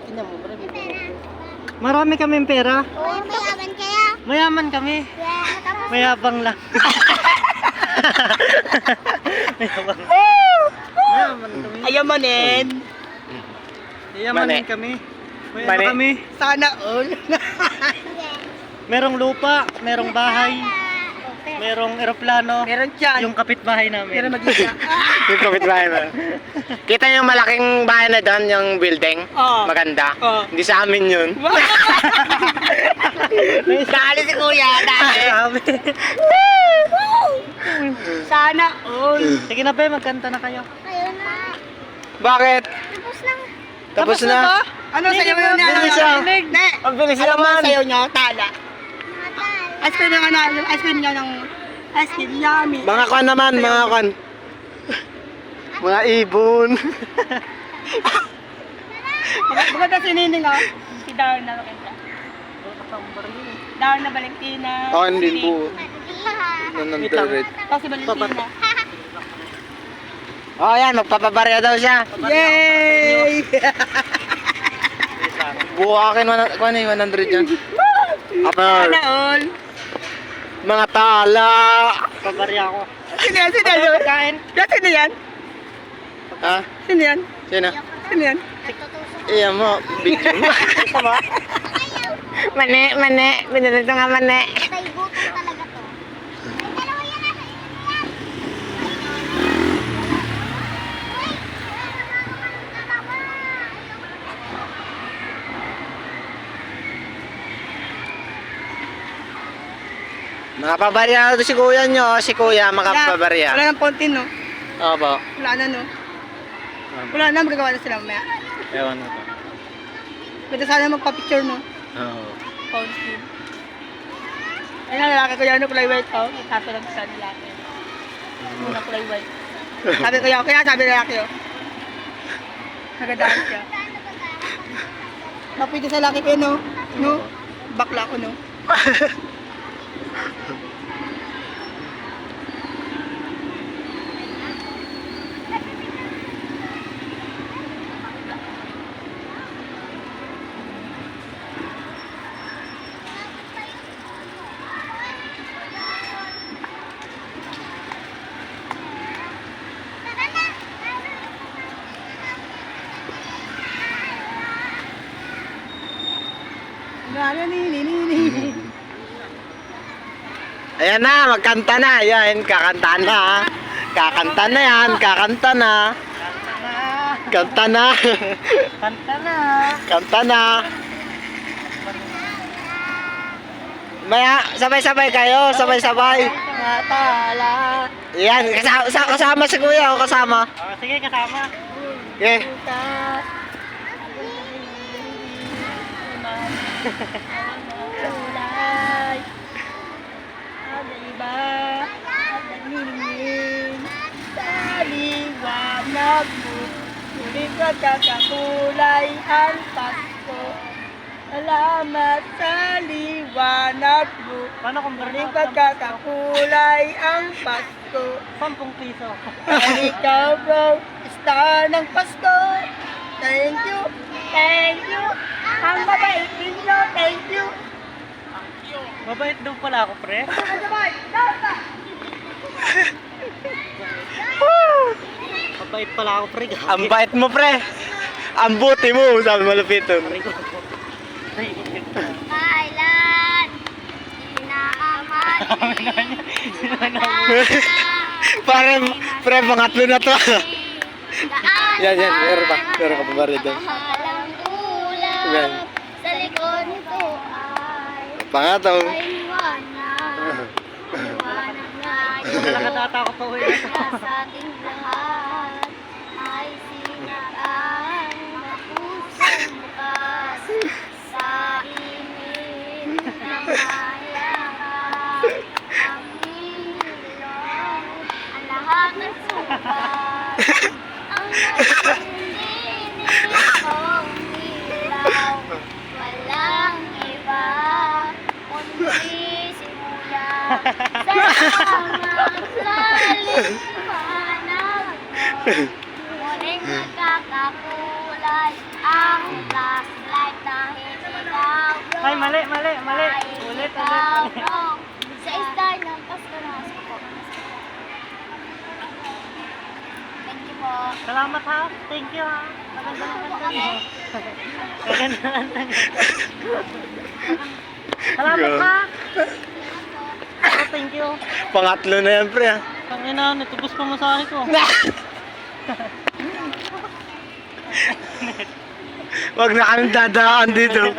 Tingnan mo, pre. Marami kaming pera. Oo, mayaman kaya. Mayaman kami. Yeah, tapos Mayabang lang. Mayabang. Mayaman kami. Ayamanin. Mayamanin kami. Mayaman Mani. kami. Sana all. Merong lupa, merong bahay, merong eroplano. Meron dyan. Yung kapitbahay namin. Meron mag-isa. Yung kapitbahay mo. Kita yung malaking bahay na doon, yung building? Oo. Maganda. Oo. Hindi sa amin yun. Dali si kuya, dali. Sabi. Sana all. Sige na be, magkanta na kayo. kayo na. Bakit? Tapos lang. Tapos na? ba? Ano Hindi, sayo di mo ba? na? Bilis ah. Ne. Ang bilis Alam mo naman. sayo nyo, tala. Matal. Ice cream yung ano, ice cream nyo ng ice cream yummy. Mga kwan naman, mga kwan. Mga ibon. Maganda si Nining oh. Si Darna maganda. Darna Valentina. Ako din po. Lahat. Nanandarit. Tapos si Valentina. Oh, yan. Magpapabarya daw siya. Yay! Bukakin, kwan yung 100 yan. Apple. Sana all. Mga tala. Pabarya ako. Sino yan? Sino yan? Kain. Sino yan? Ha? Sino yan? Sino? Sino yan? Iya mo. Video mo. Mane, mane. Binalito nga mane. Tay gutom talaga to. Ay, dalawa yan na. Makapabarya na si kuya nyo. Si kuya Wala makapabarya. nang konti no? Opo. Wala na no? Wala na, magagawa na sila mamaya. Ewan na to. Pwede sana magpa-picture no? Oo. Konti. Ayun na, lalaki ko yan, ano, kulay white oh. Sabi lang sa lalaki. Muna kulay white. Sabi ko yan, kaya sabi lalaki oh. Nagadahan siya. Mapwede sa lalaki ko yun no? No? Bakla ko no? Ayan na, magkanta na. Ayan, kakanta na. Kakanta na yan, kakanta na. Kanta na. Kanta na. Kanta na. Maya, sabay-sabay kayo, sabay-sabay. Matala. Ayan, kasama si kuya o kasama. Sige, kasama. Okay. Kulay. Ang iba. At nagniningning. Sa liwanag mo. Sulit ka kakakulay ang Pasko. Salamat sa liwanag mo. Paano kung Sulit ka kakakulay ang Pasko. 10 piso. Ikaw bro, star ng Pasko. Thank you. Thank you. Ang mabait ninyo. Thank you. Mabait daw pala ako, pre. Sabay. Dapat. Mabait pala ako, pre. Ang bait mo, pre. Ang buti mo, sabi malupiton. Kailan inaaman Pare, pre, pangatlo na to. Yan, meron pa pa bari doon. Halang Yan. ulam sa likod nito ay Pangatlo. liwanag. Liwanag na yun Nakatata ko pa uwi na to. sa ating lahat ay sinakaan na pusong bukas sa init ng mayakap. Ang ilong, ang lahat ng sukat, ang nagsindinig kong ilaw. Walang iba, kundi simula sa mga lalim liwanag mali. Ulit. Sa star ng Pasko na po. Thank you po. Salamat ha. Thank you ha. Maganda mo. Maganda ang Salamat ha. Oh, thank you. Pangatlo na yan, pre. Tangina, natubos pa masahe ko. Wag na kami dadaan dito.